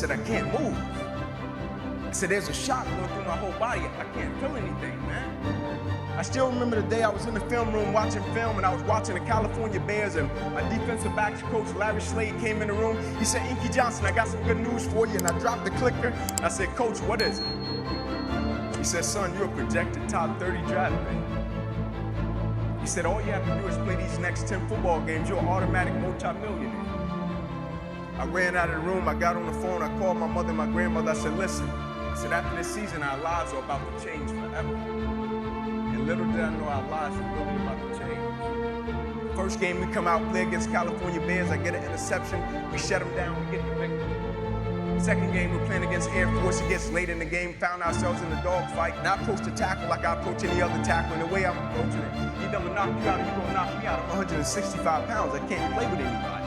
said, I can't move. I said, there's a shock going through my whole body. I can't feel anything, man. I still remember the day I was in the film room watching film, and I was watching the California Bears, and my defensive backs coach, Larry Slade, came in the room. He said, Inky Johnson, I got some good news for you. And I dropped the clicker. I said, Coach, what is it? He said, son, you're a projected top 30 draft pick. He said, all you have to do is play these next 10 football games. You're an automatic multi-millionaire. I ran out of the room. I got on the phone. I called my mother and my grandmother. I said, listen. I said, after this season, our lives are about to change forever. And little did I know our lives were really about to change. First game, we come out, play against California Bears. I get an interception. We shut them down. We get the victory. Second game, we're playing against Air Force. It gets late in the game, found ourselves in a dogfight. And I approach the tackle like I approach any other tackle. And the way I'm approaching it, either I'm going to knock you out or you're going to knock me out. I'm 165 pounds. I can't play with anybody.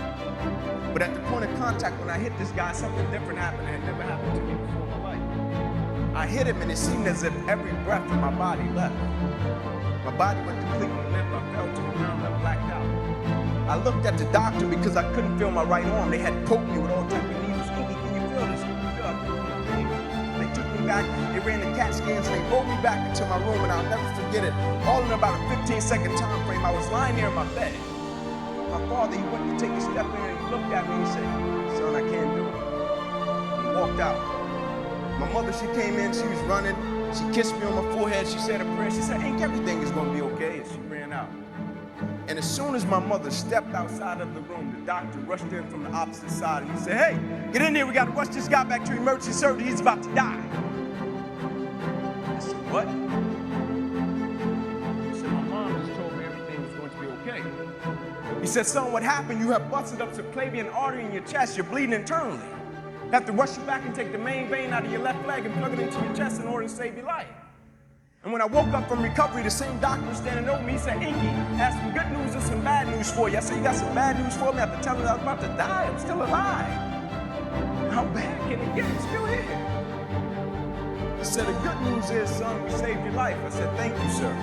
But at the point of contact, when I hit this guy, something different happened. It had never happened to me before in my life. I hit him, and it seemed as if every breath in my body left. My body went completely limp. I fell to the ground. I blacked out. I looked at the doctor because I couldn't feel my right arm. They had poked me with all types of needles. Can you feel this? Can you feel it? They took me back. They ran the CAT scans, and they rolled me back into my room, and I'll never forget it. All in about a 15-second time frame, I was lying there in my bed. My father, he went to take a step in, and he looked at me and he said, son, I can't do it. He walked out. My mother, she came in, she was running. She kissed me on my forehead. She said a prayer. She said, Ink, everything is going to be okay. And she ran out. And as soon as my mother stepped outside of the room, the doctor rushed in from the opposite side. And he said, hey, get in here. We got to rush this guy back to emergency surgery. He's about to die. I said, what? He said, my mom just told me everything was going to be okay. He said, son, what happened? You have busted up subclavian artery in your chest. You're bleeding internally. They have to rush you back and take the main vein out of your left leg and plug it into your chest in order to save your life. And when I woke up from recovery, the same doctor was standing over me. He said, Inky, I have some good news and some bad news for you. I said, you got some bad news for me? After telling me I was about to die, I'm still alive. How bad can it get? I'm still here. He said, the good news is, son, we saved your life. I said, thank you, sir.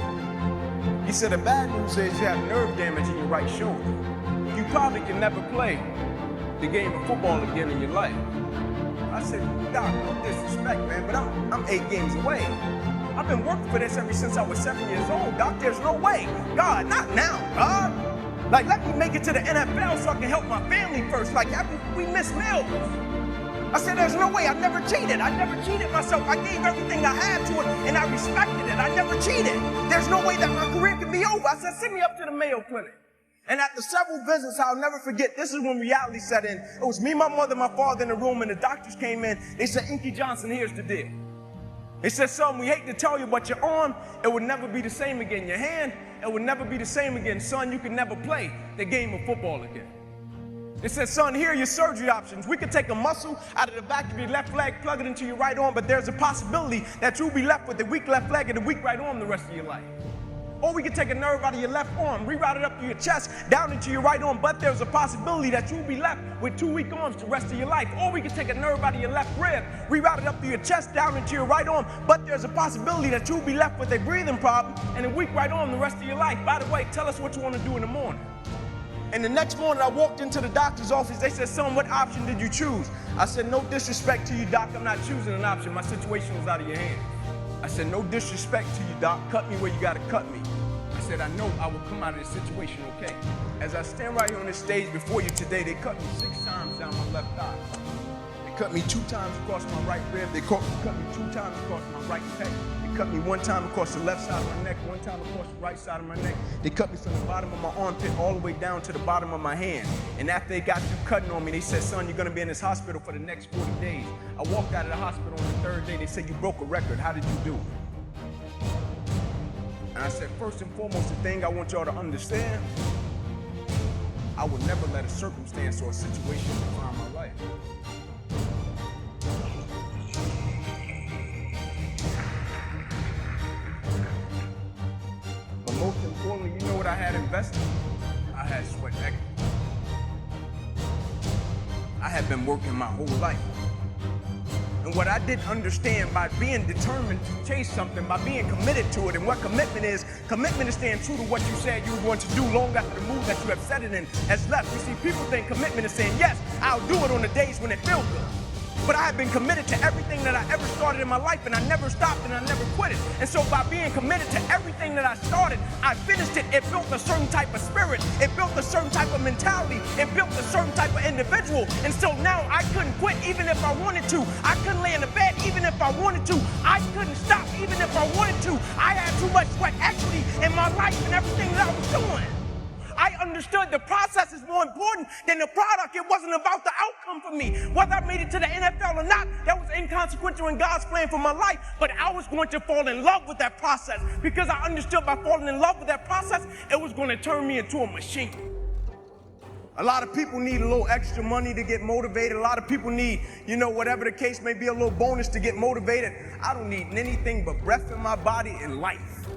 He said, the bad news is you have nerve damage in your right shoulder. You probably can never play the game of football again in your life. I said, Doc, no disrespect, man, but I'm 8 games away. I've been working for this ever since I was 7 years old. Doc, there's no way. God, not now, God. Like, let me make it to the NFL so I can help my family first. Like, we miss meals. I said, there's no way. I never cheated. I never cheated myself. I gave everything I had to it, and I respected it. I never cheated. There's no way that my career can be over. I said, send me up to the Mayo Clinic. And after several visits, I'll never forget, this is when reality set in. It was me, my mother, my father in the room, and the doctors came in. They said, Inky Johnson, here's the deal. They said, son, we hate to tell you, but your arm, it would never be the same again. Your hand, it would never be the same again. Son, you can never play the game of football again. They said, son, here are your surgery options. We could take a muscle out of the back of your left leg, plug it into your right arm, but there's a possibility that you'll be left with a weak left leg and a weak right arm the rest of your life. Or we could take a nerve out of your left arm, reroute it up to your chest, down into your right arm, but there's a possibility that you'll be left with 2 weak arms the rest of your life. Or we could take a nerve out of your left rib, reroute it up to your chest, down into your right arm, but there's a possibility that you'll be left with a breathing problem and a weak right arm the rest of your life. By the way, tell us what you want to do in the morning. And the next morning, I walked into the doctor's office. They said, son, what option did you choose? I said, no disrespect to you, doc. I'm not choosing an option. My situation was out of your hands. I said, no disrespect to you, doc. Cut me where you got to cut me. I said, I know I will come out of this situation okay. As I stand right here on this stage before you today, they cut me 6 times down my left thigh. They cut me 2 times across my right rib. They cut me 2 times across my right pec. They cut me 1 time across the left side of my neck, 1 time across the right side of my neck. They cut me from the bottom of my armpit all the way down to the bottom of my hand. And after they got through cutting on me, they said, son, you're going to be in this hospital for the next 40 days. I walked out of the hospital on the 3rd day. They said, you broke a record. How did you do? And I said, first and foremost, the thing I want y'all to understand, I would never let a circumstance or a situation define my life. But most importantly, you know what I had invested? I had sweat equity. I had been working my whole life. And what I didn't understand, by being determined to chase something, by being committed to it, and what commitment is staying true to what you said you were going to do long after the move that you have set it in has left. You see, people think commitment is saying, yes, I'll do it on the days when it feels good. But I had been committed to everything that I ever started in my life, and I never stopped and I never quit it. And so by being committed to everything that I started, I finished it. It built a certain type of spirit. It built a certain type of mentality. It built a certain type of individual. And so now I couldn't quit even if I wanted to. I couldn't lay in the bed even if I wanted to. I couldn't stop even if I wanted to. I had too much sweat equity in my life and everything that I was doing. I understood the process is more important than the product. It wasn't about the outcome for me. Whether I made it to the NFL or not, that was inconsequential in God's plan for my life. But I was going to fall in love with that process because I understood by falling in love with that process, it was going to turn me into a machine. A lot of people need a little extra money to get motivated. A lot of people need, whatever the case may be, a little bonus to get motivated. I don't need anything but breath in my body and life.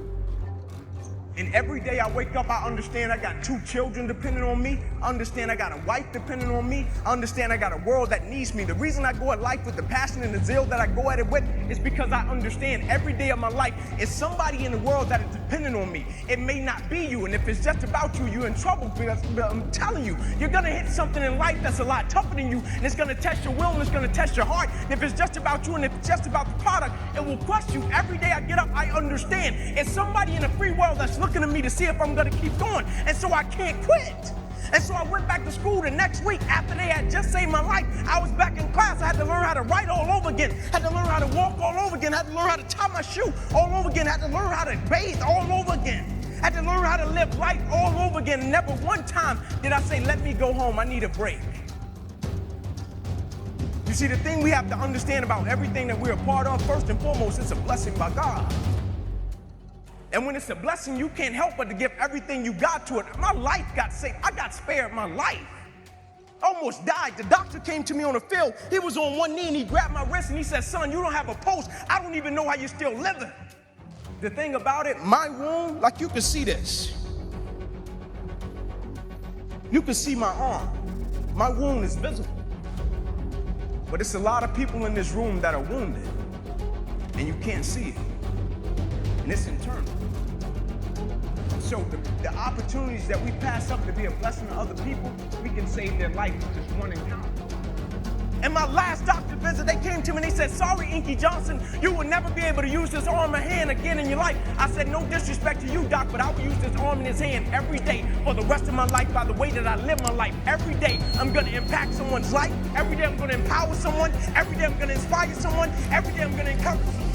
And every day I wake up, I understand I got 2 children depending on me. I understand I got a wife depending on me. I understand I got a world that needs me. The reason I go at life with the passion and the zeal that I go at it with is because I understand every day of my life is somebody in the world that is dependent on me. It may not be you, and if it's just about you, you're in trouble because I'm telling you, you're gonna hit something in life that's a lot tougher than you, and it's gonna test your will and it's gonna test your heart. And if it's just about you and if it's just about the product, it will crush you. Every day I get up, I understand it's somebody in the free world that's looking at me to see if I'm gonna keep going, and so I can't quit. And so I went back to school the next week after they had just saved my life. I was back in class. I had to learn how to write all over again. Had to learn how to walk all over again. Had to learn how to tie my shoe all over again. Had to learn how to bathe all over again. Had to learn how to live life all over again. And never one time did I say, let me go home, I need a break. You see, the thing we have to understand about everything that we're a part of, first and foremost, it's a blessing by God. And when it's a blessing, you can't help but to give everything you got to it. My life got saved. I got spared my life. Almost died. The doctor came to me on the field. He was on one knee and he grabbed my wrist and he said, son, you don't have a pulse. I don't even know how you're still living. The thing about it, my wound, like you can see this. You can see my arm. My wound is visible. But it's a lot of people in this room that are wounded and you can't see it. And it's internal. So the opportunities that we pass up to be a blessing to other people, we can save their life with just one encounter. In my last doctor visit, they came to me and they said, sorry, Inky Johnson, you will never be able to use this arm or hand again in your life. I said, no disrespect to you, doc, but I will use this arm and this hand every day for the rest of my life by the way that I live my life. Every day, I'm going to impact someone's life. Every day, I'm going to empower someone. Every day, I'm going to inspire someone. Every day, I'm going to encourage someone.